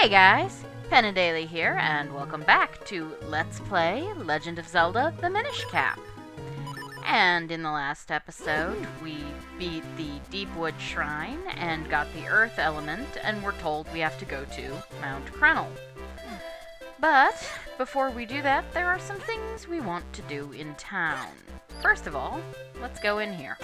Hey guys, Daily here, and welcome back to Let's Play Legend of Zelda: The Minish Cap. And in the last episode, we beat the Deepwood Shrine and got the Earth Element, and we're told we have to go to Mount Crenel. But before we do that, there are some things we want to do in town. First of all, let's go in here.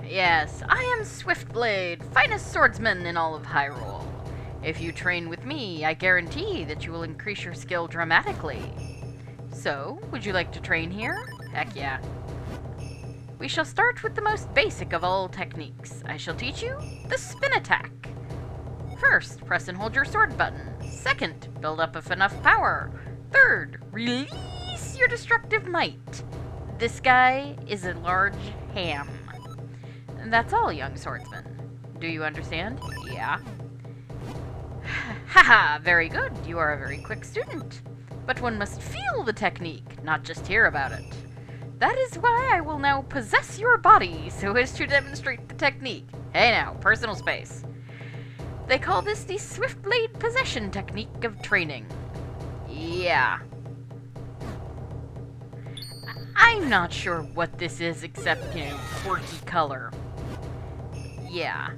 Yes, I am Swiftblade, finest swordsman in all of Hyrule. If you train with me, I guarantee that you will increase your skill dramatically. So, would you like to train here? Heck yeah. We shall start with the most basic of all techniques. I shall teach you the spin attack. First, press and hold your sword button. Second, build up enough power. Third, release your destructive might. This guy is a large ham. And that's all, young swordsman. Do you understand? Yeah. Haha, very good. You are a very quick student. But one must feel the technique, not just hear about it. That is why I will now possess your body so as to demonstrate the technique. Hey now, personal space. They call this the Swiftblade possession technique of training. Yeah. I'm not sure what this is except, quirky color. Yeah.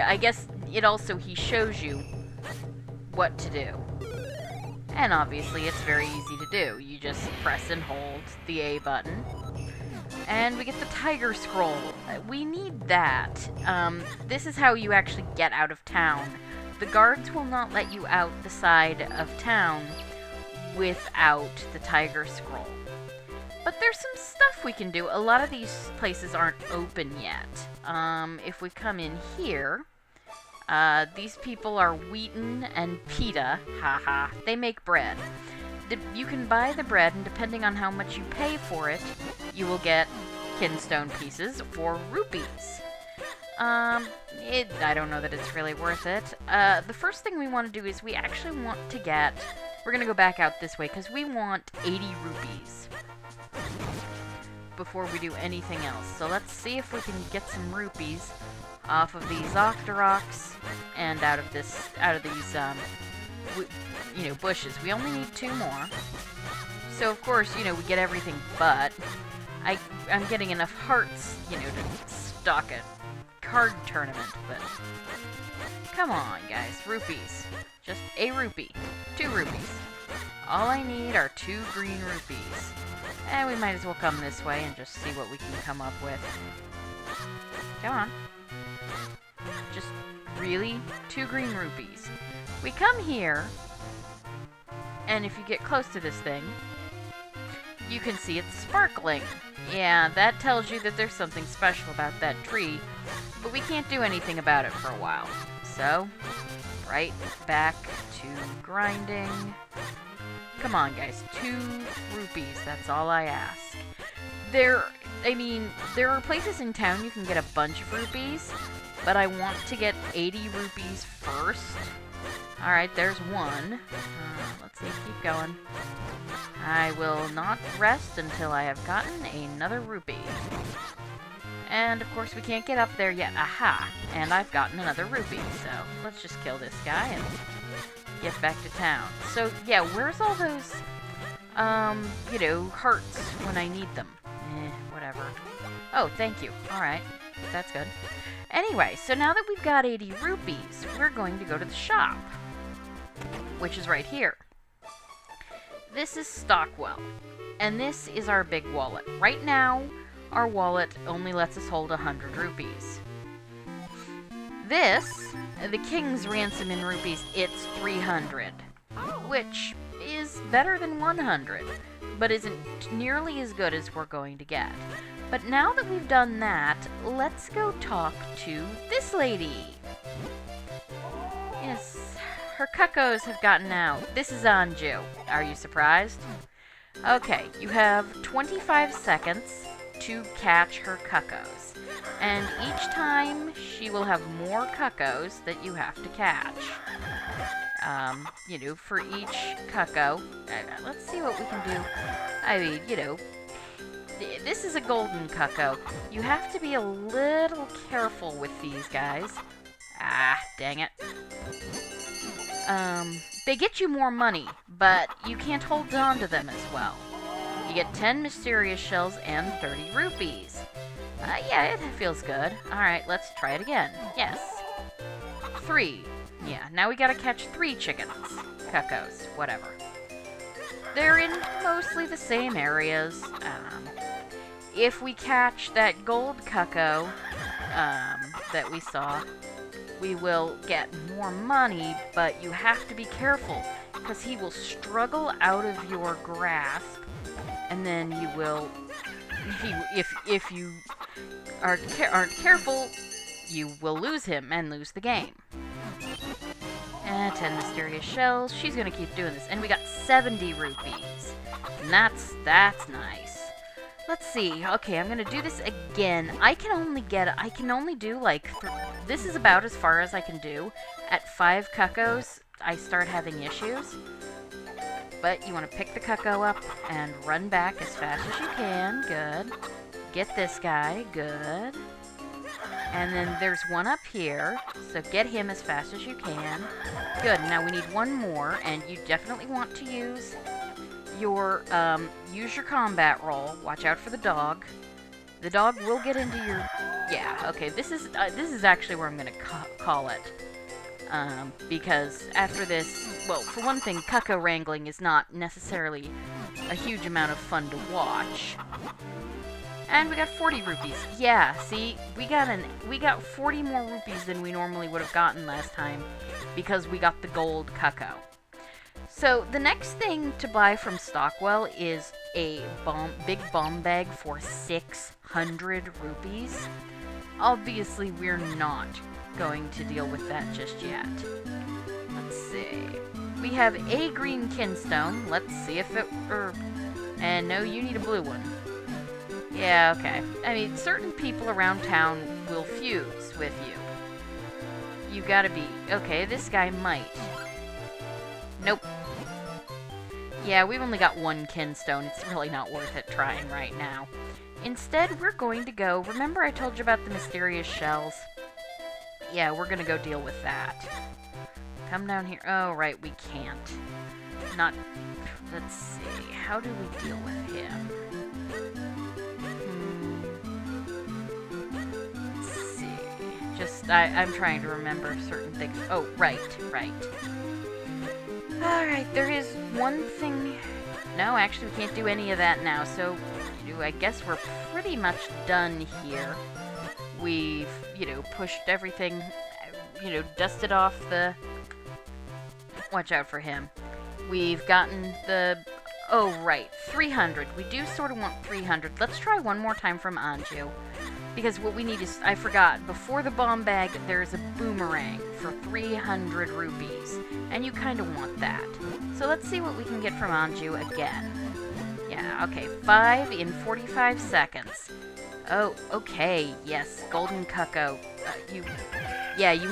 I guess it also, he shows you what to do. And obviously it's very easy to do. You just press and hold the A button. And we get the Tiger Scroll. We need that. This is how you actually get out of town. The guards will not let you out the side of town without the Tiger Scroll. But there's some stuff we can do. A lot of these places aren't open yet. If we come in here, these people are Wheaton and Pita. Haha. They make bread. You can buy the bread, and depending on how much you pay for it, you will get kinstone pieces or rupees. I don't know that it's really worth it. The first thing we want to do is we actually want to get... We're going to go back out this way, because we want 80 rupees before we do anything else. So let's see if we can get some rupees off of these Octoroks and out of these, bushes. We only need 2 more. So of course, we get everything, but I'm getting enough hearts, to stock a card tournament, but come on, guys, rupees. Just a rupee. 2 rupees. All I need are 2 green rupees. And we might as well come this way and just see what we can come up with. Come on. Just really 2 green rupees. We come here, and if you get close to this thing, you can see it's sparkling. Yeah, that tells you that there's something special about that tree, but we can't do anything about it for a while. So, right back to grinding. Come on, guys. 2 rupees. That's all I ask. There are places in town you can get a bunch of rupees, but I want to get 80 rupees first. Alright, there's 1. Let's see, keep going. I will not rest until I have gotten another rupee. And, of course, we can't get up there yet. Aha! And I've gotten another rupee, so let's just kill this guy and get back to town. So, yeah, where's all those, hearts when I need them? Whatever. Oh, thank you. Alright. That's good. Anyway, so now that we've got 80 rupees, we're going to go to the shop, which is right here. This is Stockwell, and this is our big wallet. Right now, our wallet only lets us hold 100 rupees. This, the king's ransom in rupees, it's 300, which is better than 100, but isn't nearly as good as we're going to get. But now that we've done that, let's go talk to this lady. Yes, her cuckoos have gotten out. This is Anju. Are you surprised? Okay, you have 25 seconds to catch her cuckoos. And each time, she will have more cuckoos that you have to catch. For each cuckoo. Let's see what we can do. this is a golden cucko. You have to be a little careful with these guys. Ah, dang it. They get you more money, but you can't hold on to them as well. You get 10 mysterious shells and 30 rupees. Yeah, it feels good. Alright, let's try it again. Yes. 3. Yeah, now we gotta catch 3 chickens. Cuccos, whatever. They're in mostly the same areas. If we catch that gold cucko that we saw, we will get more money, but you have to be careful, because he will struggle out of your grasp, and then you will, if you aren't careful, you will lose him and lose the game. 10 mysterious shells. She's gonna keep doing this, and we got 70 rupees, and that's nice. Let's see. Okay, I'm gonna do this again. I can only do like this is about as far as I can do. At 5 cuccos, I start having issues. But you want to pick the cucko up and run back as fast as you can. Good. Get this guy. Good. And then there's one up here, so get him as fast as you can. Good. Now we need one more, and you definitely want to use your combat roll. Watch out for the dog. The dog will get into your... Yeah, okay, this is actually where I'm going to call it. Because after this... Well, for one thing, cucko wrangling is not necessarily a huge amount of fun to watch. And we got 40 rupees. Yeah, see, we got 40 more rupees than we normally would have gotten last time, because we got the gold cucko. So, the next thing to buy from Stockwell is a big bomb bag for 600 rupees. Obviously, we're not going to deal with that just yet. Let's see. We have a green kinstone. Let's see if it... And no, you need a blue one. Yeah, okay. I mean, certain people around town will fuse with you. You gotta be... Okay, this guy might. Nope. Yeah, we've only got 1 kinstone. It's really not worth it trying right now. Instead, we're going to go... Remember I told you about the mysterious shells? Yeah, we're gonna go deal with that. Come down here. Oh, right, we can't. Not... Let's see. How do we deal with him? Let's see. Just... I'm trying to remember certain things. Oh, right. Alright, there is one thing... No, actually, we can't do any of that now, so... I guess we're pretty much done here. We've, pushed everything... dusted off the... Watch out for him. We've gotten the... Oh, right. 300. We do sort of want 300. Let's try one more time from Anju. Because what we need is... I forgot. Before the bomb bag, there's a boomerang for 300 rupees. And you kind of want that. So let's see what we can get from Anju again. Yeah, okay. 5 in 45 seconds. Oh, okay. Yes. Golden Cucko. You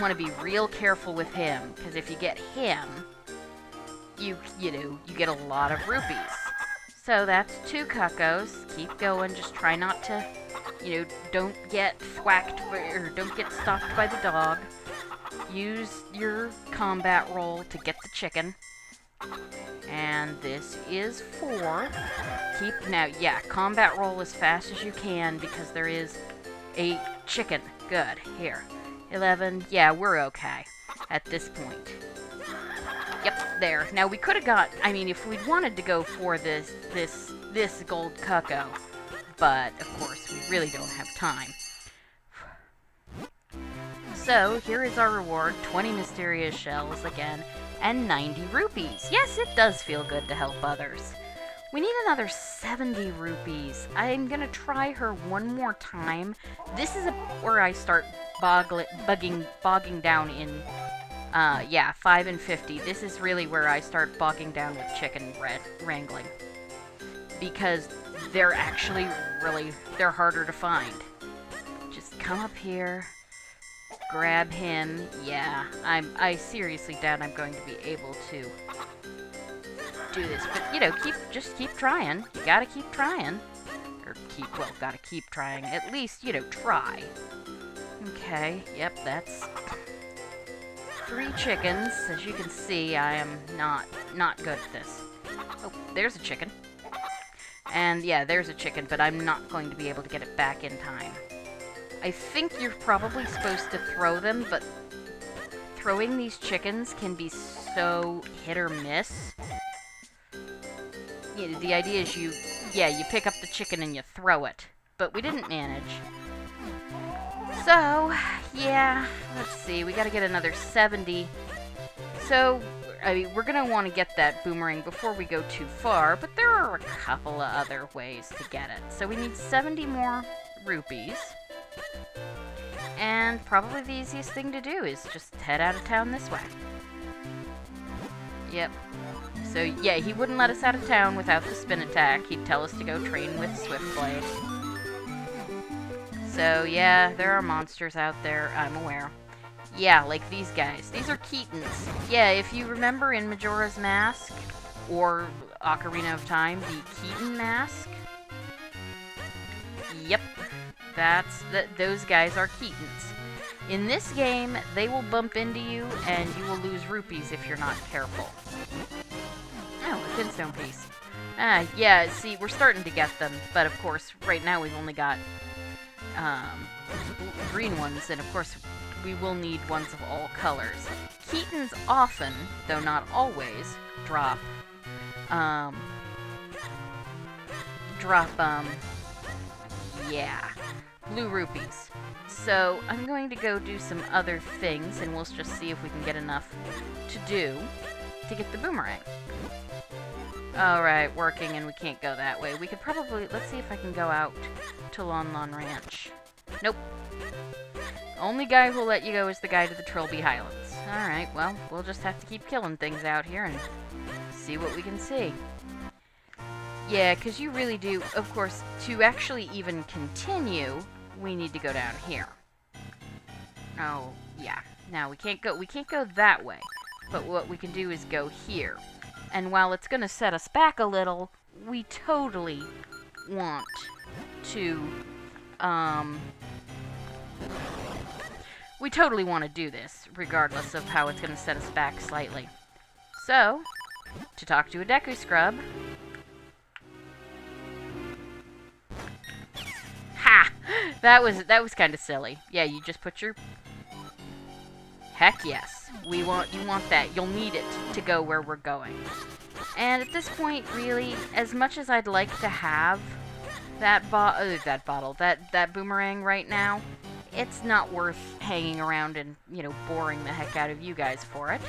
want to be real careful with him. Because if you get him... You get a lot of rupees. So that's 2 cuccos. Keep going. Just try not to, don't get thwacked or don't get stalked by the dog. Use your combat roll to get the chicken. And this is 4. Combat roll as fast as you can because there is a chicken. Good. Here. 11. Yeah, we're okay at this point. Yep, there. Now, we could have got... I mean, if we'd wanted to go for this gold cucko, but, of course, we really don't have time. So, here is our reward. 20 mysterious shells, again, and 90 rupees. Yes, it does feel good to help others. We need another 70 rupees. I'm gonna try her one more time. This is where I start bogging down in... 5 and 50. This is really where I start bogging down with chicken wrangling. Because they're actually they're harder to find. Just come up here, grab him. Yeah, I seriously doubt I'm going to be able to do this. But, just keep trying. You gotta keep trying. Or well, gotta keep trying. At least, you know, try. Okay, yep, that's 3 chickens. As you can see, I am not good at this. Oh, there's a chicken. And yeah, there's a chicken, but I'm not going to be able to get it back in time. I think you're probably supposed to throw them, but throwing these chickens can be so hit or miss. You know, the idea is you pick up the chicken and you throw it. But we didn't manage. So, yeah, let's see, we gotta get another 70. So, I mean, we're gonna want to get that boomerang before we go too far, but there are a couple of other ways to get it. So we need 70 more rupees. And probably the easiest thing to do is just head out of town this way. Yep. So, yeah, he wouldn't let us out of town without the spin attack. He'd tell us to go train with Swiftblade. So, yeah, there are monsters out there, I'm aware. Yeah, like these guys. These are Keatons. Yeah, if you remember in Majora's Mask, or Ocarina of Time, the Keaton Mask. Yep. Those guys are Keatons. In this game, they will bump into you, and you will lose rupees if you're not careful. Oh, a pinstone piece. Yeah, see, we're starting to get them, but of course, right now we've only got, green ones, and of course, we will need ones of all colors. Keatons often, though not always, drop, yeah, blue rupees. So, I'm going to go do some other things, and we'll just see if we can get enough to do to get the boomerang. Alright, working, and we can't go that way. We could probably, let's see if I can go out to Lon Lon Ranch. Nope. Only guy who'll let you go is the guy to the Trilby Highlands. Alright, well, we'll just have to keep killing things out here and see what we can see. Yeah, because you really do, of course, to actually even continue, we need to go down here. Oh, yeah. Now, we can't go that way. But what we can do is go here. And while it's going to set us back a little, we totally want to, we totally want to do this, regardless of how it's going to set us back slightly. So, to talk to a Deku Scrub... Ha! That was kind of silly. Yeah, you just put your... Heck yes. You want that. You'll need it to go where we're going. And at this point, really, as much as I'd like to have that boomerang right now, it's not worth hanging around and, you know, boring the heck out of you guys for it.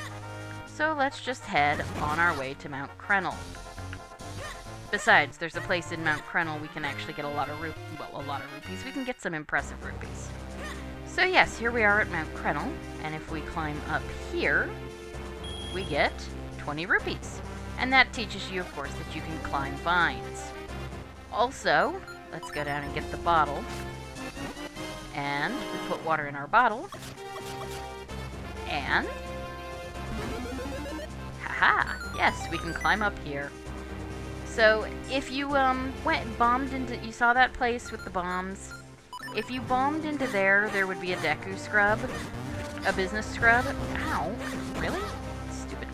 So let's just head on our way to Mount Crenel. Besides, there's a place in Mount Crenel we can actually get a lot of rupees. We can get some impressive rupees. So yes, here we are at Mount Crenel, and if we climb up here, we get 20 rupees. And that teaches you, of course, that you can climb vines. Also, let's go down and get the bottle. And we put water in our bottle. And... haha! Yes, we can climb up here. So, if you, bombed into... You saw that place with the bombs? If you bombed into there, there would be a Deku Scrub. A business scrub. Ow. Really? Stupid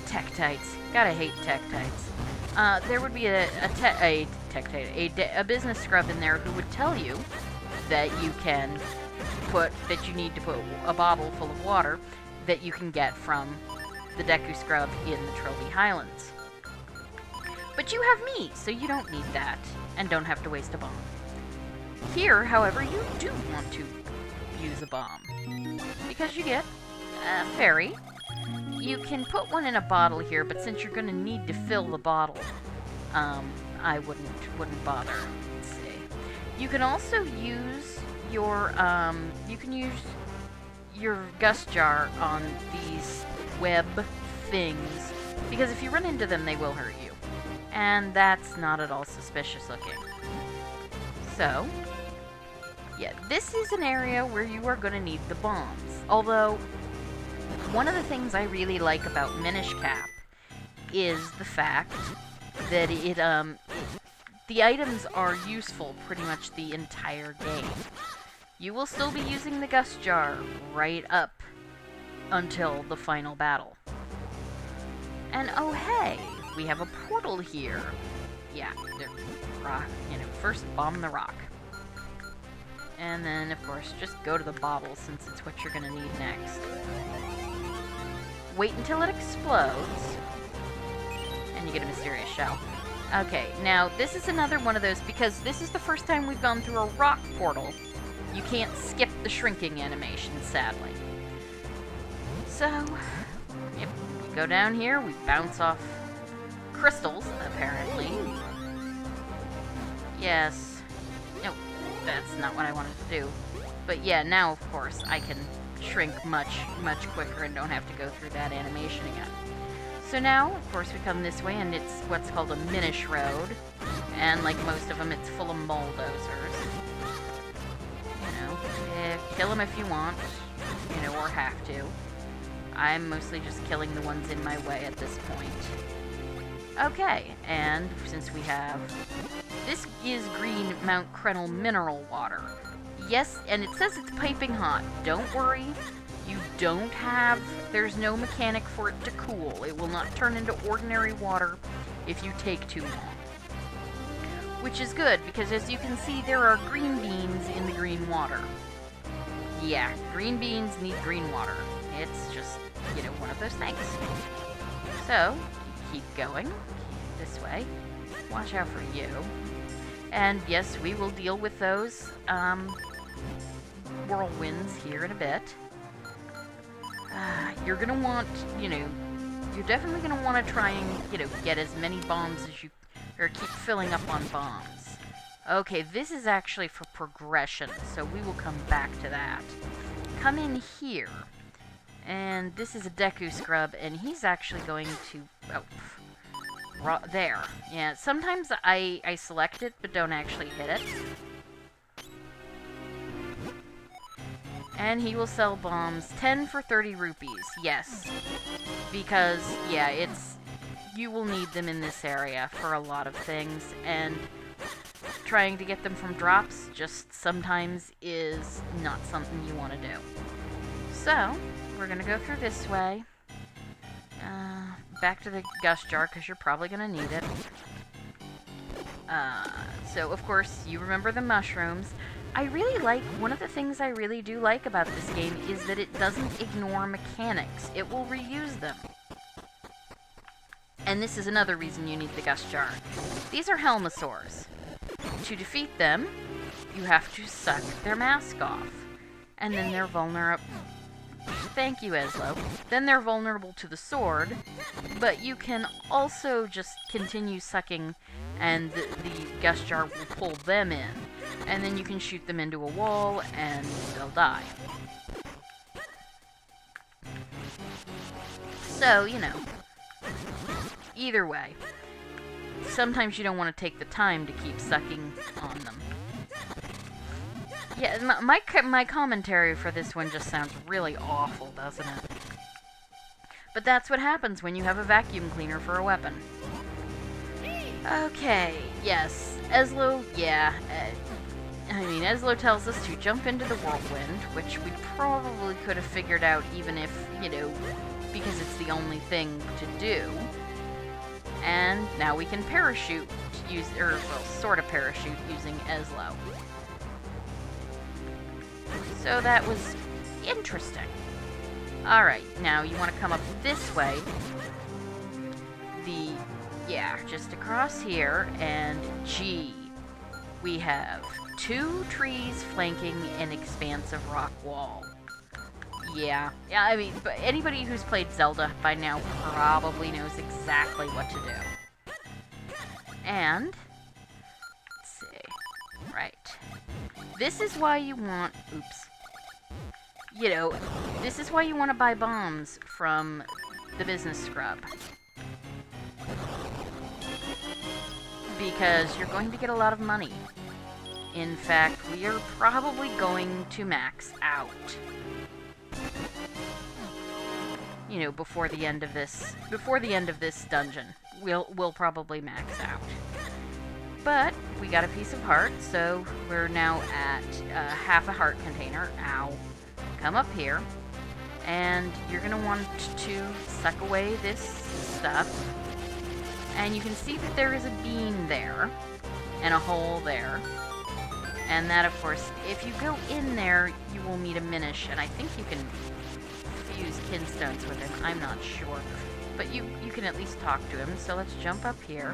Tektites. Gotta hate Tektites. There would be a business scrub in there who would tell you that you need to put a bottle full of water that you can get from the Deku Scrub in the Trilby Highlands. But you have me, so you don't need that, and don't have to waste a bomb. Here, however, you do want to use a bomb, because you get a fairy. You can put one in a bottle here, but since you're going to need to fill the bottle, I wouldn't bother. Let's see. You can also use your gust jar on these web things, because if you run into them, they will hurt you. And that's not at all suspicious looking. So, yeah, this is an area where you are going to need the bombs. Although, one of the things I really like about Minish Cap is the fact that it the items are useful pretty much the entire game. You will still be using the Gust Jar right up until the final battle. And oh hey, we have a portal here. Yeah, rock, first bomb the rock. And then, of course, just go to the bottle since it's what you're gonna need next. Wait until it explodes. And you get a mysterious shell. Okay, now this is another one of those, because this is the first time we've gone through a rock portal. You can't skip the shrinking animation, sadly. So, yep, we go down here, we bounce off crystals, apparently. Yes. No, that's not what I wanted to do. But yeah, now, of course, I can shrink much, much quicker and don't have to go through that animation again. So now, of course, we come this way, and it's what's called a Minish road. And like most of them, it's full of bulldozers. Kill them if you want, or have to. I'm mostly just killing the ones in my way at this point. Okay, and since we have... This is green Mount Crenel mineral water. Yes, and it says it's piping hot. Don't worry. You don't have... There's no mechanic for it to cool. It will not turn into ordinary water if you take too long. Which is good, because as you can see, there are green beans in the green water. Yeah, green beans need green water. It's just, one of those things. So, keep going. This way. Watch out for you. And yes, we will deal with those whirlwinds here in a bit. You're gonna want, you're definitely gonna want to try and, get as many bombs as you, or keep filling up on bombs. Okay, this is actually for progression, so we will come back to that. Come in here, and this is a Deku Scrub, and he's actually going to, there. Yeah, sometimes I select it, but don't actually hit it. And he will sell bombs 10 for 30 rupees. Yes. Because, yeah, you will need them in this area for a lot of things, and trying to get them from drops just sometimes is not something you want to do. So, we're going to go through this way. Back to the Gust Jar, because you're probably going to need it. So, of course, you remember the mushrooms. One of the things I really do like about this game is that it doesn't ignore mechanics. It will reuse them. And this is another reason you need the Gust Jar. These are Helmasaurs. To defeat them, you have to suck their mask off. And then they're vulnerable. Thank you, Eslo. Then they're vulnerable to the sword, but you can also just continue sucking, and the Gust Jar will pull them in. And then you can shoot them into a wall, and they'll die. So, either way, sometimes you don't want to take the time to keep sucking on them. Yeah, my commentary for this one just sounds really awful, doesn't it? But that's what happens when you have a vacuum cleaner for a weapon. Okay, yes, Eslo, yeah. Eslo tells us to jump into the whirlwind, which we probably could have figured out even if, because it's the only thing to do. And now we can parachute, sort of parachute using Eslo. So that was interesting. Alright, now you want to come up this way. Just across here, and gee, we have 2 trees flanking an expansive rock wall. Yeah, but anybody who's played Zelda by now probably knows exactly what to do. And, let's see, right. This is why you want, this is why you want to buy bombs from the business scrub. Because you're going to get a lot of money. In fact, we are probably going to max out. Before the end of this dungeon, we'll probably max out. But we got a piece of heart, so we're now at half a heart container. Ow. Come up here, and you're going to want to suck away this stuff. And you can see that there is a bean there, and a hole there. And that, of course, if you go in there, you will meet a Minish, and I think you can fuse kinstones with him. I'm not sure. But you can at least talk to him, so let's jump up here.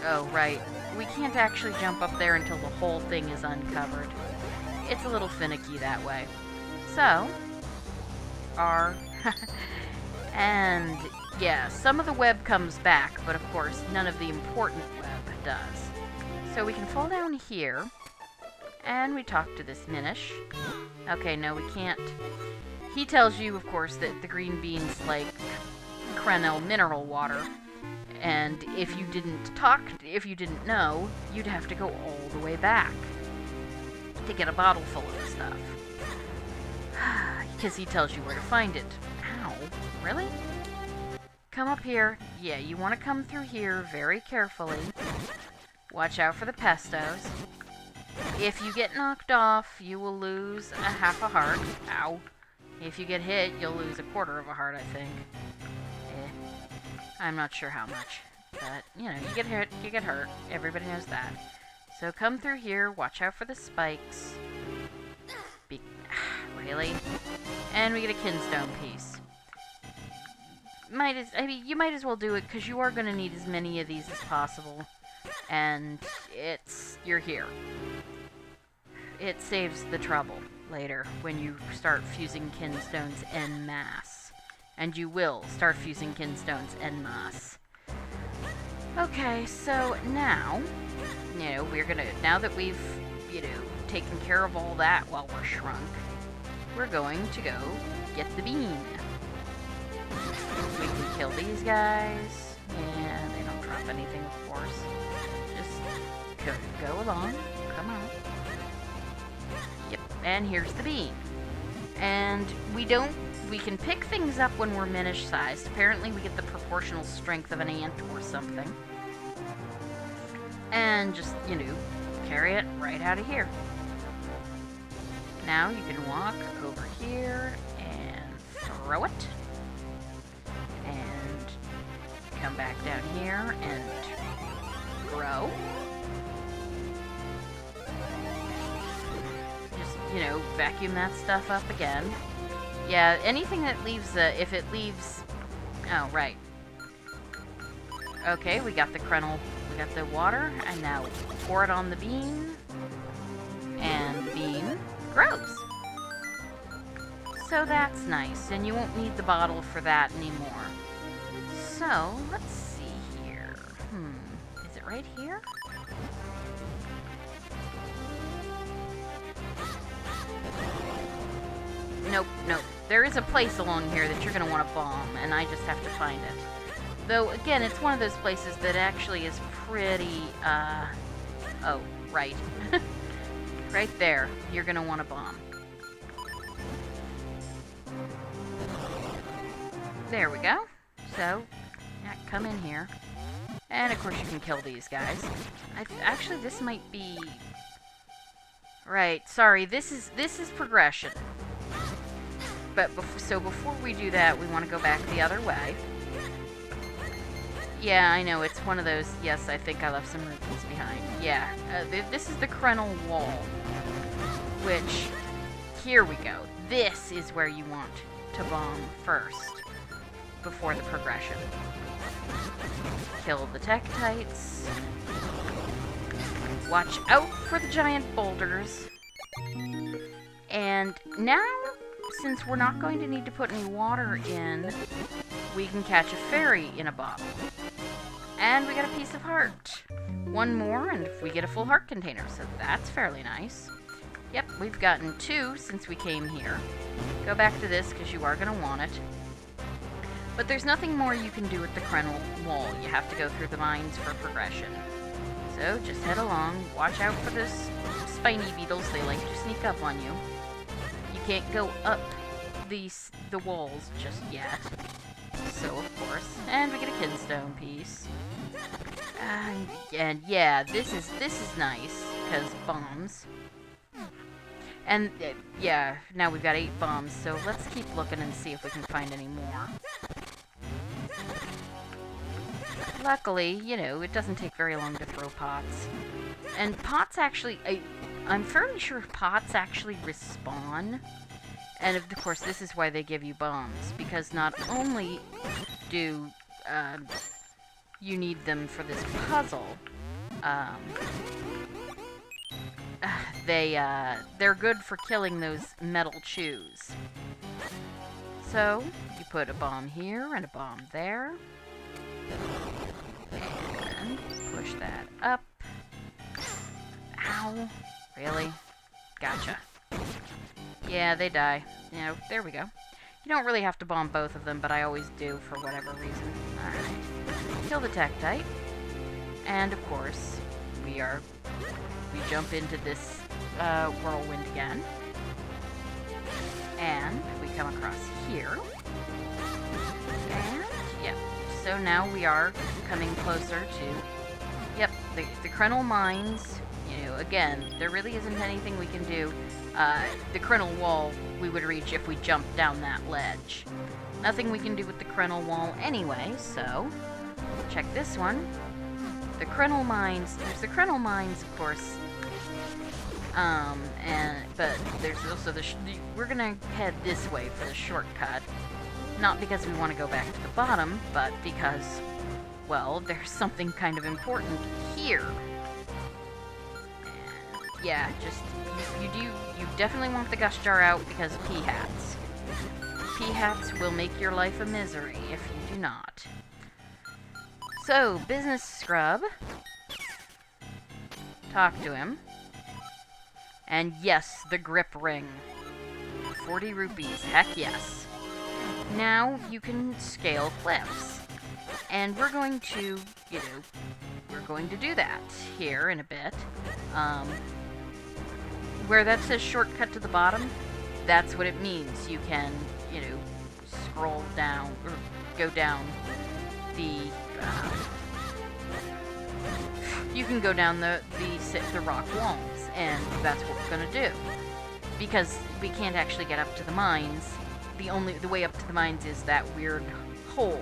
Oh, right. We can't actually jump up there until the whole thing is uncovered. It's a little finicky that way. So, and yeah, some of the web comes back, but of course none of the important web does. So we can fall down here, and we talk to this Minish. Okay, no, we can't. He tells you, of course, that the green bean's like Crenel mineral water. And if you didn't know, you'd have to go all the way back to get a bottle full of the stuff. Because he tells you where to find it. Ow, really? Come up here. Yeah, you want to come through here very carefully. Watch out for the pestos. If you get knocked off, you will lose a half a heart. Ow. If you get hit, you'll lose a quarter of a heart, I think. I'm not sure how much, but, you know, you get hit, you get hurt. Everybody knows that. So come through here, watch out for the spikes. Really? And we get a kinstone piece. You might as well do it, because you are going to need as many of these as possible. And you're here. It saves the trouble later when you start fusing kinstones en masse. And you will start fusing kinstones en masse. Okay, so now, now that we've, taken care of all that while we're shrunk, we're going to go get the bean. We can kill these guys, and they don't drop anything, of course. Just go along, come on. Yep, and here's the bean. And we can pick things up when we're Minish-sized. Apparently we get the proportional strength of an ant or something. And just, carry it right out of here. Now you can walk over here and throw it. And come back down here and grow. Just, vacuum that stuff up again. Yeah, anything that leaves if it leaves... Oh, right. Okay, we got the Crenel, we got the water, and now pour it on the bean, and the bean grows. So that's nice, and you won't need the bottle for that anymore. So, let's see here. Is it right here? Nope. There is a place along here that you're going to want to bomb, and I just have to find it. Though, again, it's one of those places that actually is pretty, oh, right. Right there, you're going to want to bomb. There we go. So, yeah, come in here. And, of course, you can kill these guys. Actually, this might be... Right, sorry, this is progression. But so before we do that, we want to go back the other way. Yeah, I know, it's one of those, yes, I think I left some rupees behind. Yeah, this is the Crenel wall. Which, here we go. This is where you want to bomb first, before the progression. Kill the Tektites. Watch out for the giant boulders. And now, since we're not going to need to put any water in, we can catch a fairy in a bottle. And we got a piece of heart. One more, and we get a full heart container, so that's fairly nice. Yep, we've gotten 2 since we came here. Go back to this, because you are going to want it. But there's nothing more you can do with the Crenel wall. You have to go through the mines for progression. So, just head along. Watch out for those spiny beetles. They like to sneak up on you. You can't go up the walls just yet. So, of course. And we get a kinstone piece. And yeah, this is nice, because bombs. And yeah, now we've got 8 bombs, so let's keep looking and see if we can find any more. Luckily, you know, it doesn't take very long to throw pots. And pots actually, I'm fairly sure pots actually respawn. And of course, this is why they give you bombs, because not only do you need them for this puzzle, they're good for killing those metal chews. So, you put a bomb here and a bomb there. And push that up. Ow. Really? Gotcha. Yeah, they die. You know, there we go. You don't really have to bomb both of them, but I always do for whatever reason. Alright. Kill the Tektite. And of course, we jump into this whirlwind again. And we come across here. And, yep. So now we are coming closer to, yep, the Crenel mines. You know, again, there really isn't anything we can do. The Crenel wall we would reach if we jumped down that ledge. Nothing we can do with the Crenel wall anyway, so check this one. The Crenel mines, there's the Crenel mines, of course, but there's also we're gonna head this way for the shortcut. Not because we want to go back to the bottom, but because, well, there's something kind of important here. And yeah, just, you definitely want the Gush Jar out because P-hats. P-hats will make your life a misery if you do not. So, Business Scrub. Talk to him. And yes, the grip ring. 40 rupees, heck yes. Now you can scale cliffs. And we're going to, you know, we're going to do that here in a bit. Where that says shortcut to the bottom, that's what it means. You can, you know, scroll down, or go down the, you can go down the rock walls, and that's what we're gonna do. Because we can't actually get up to the mines. The way up to the mines is that weird hole.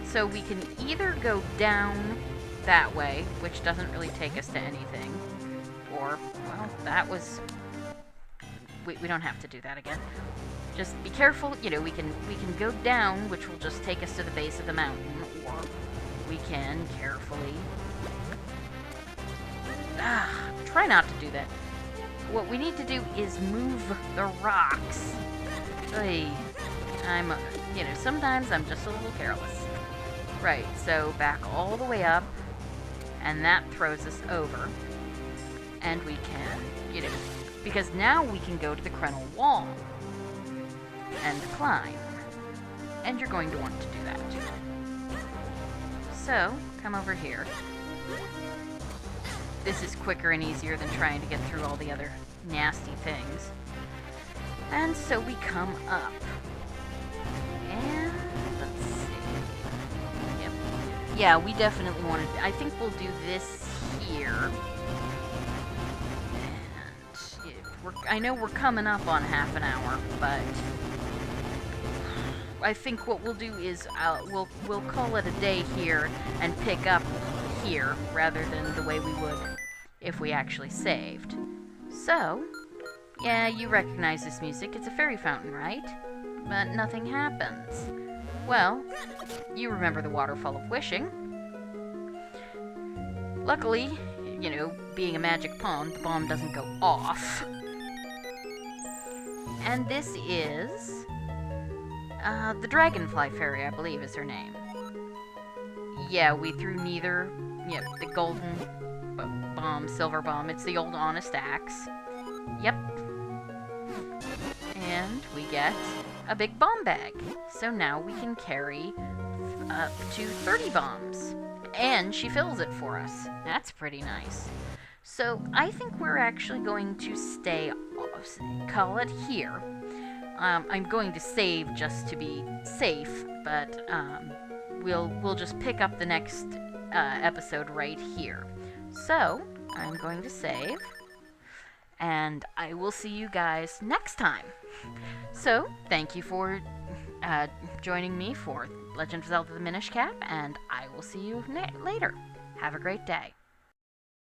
So we can either go down that way, which doesn't really take us to anything, or, well, that was... We don't have to do that again. Just be careful, you know, we can go down, which will just take us to the base of the mountain, or we can carefully... try not to do that. What we need to do is move the rocks. You know, sometimes I'm just a little careless. Right, so back all the way up, and that throws us over. And we can, you know, because now we can go to the Crenel wall and climb. And you're going to want to do that. So, come over here. This is quicker and easier than trying to get through all the other nasty things. And so we come up. And let's see. Yep. Yeah, we definitely want to... I think we'll do this here. And I know we're coming up on half an hour, but I think what we'll do is we'll call it a day here and pick up here rather than the way we would if we actually saved. So, yeah, you recognize this music. It's a fairy fountain, right? But nothing happens. Well, you remember the Waterfall of Wishing. Luckily, you know, being a magic pond, the bomb doesn't go off. And this is the Dragonfly Fairy, I believe is her name. Yeah, we threw neither... Yep, the golden bomb, silver bomb. It's the old honest axe. Yep. And we get a big bomb bag. So now we can carry up to 30 bombs. And she fills it for us. That's pretty nice. So I think we're actually going to call it here. I'm going to save just to be safe, but we'll just pick up the next episode right here. So, I'm going to save, and I will see you guys next time. So, thank you for joining me for Legend of Zelda the Minish Cap, and I will see you later. Have a great day.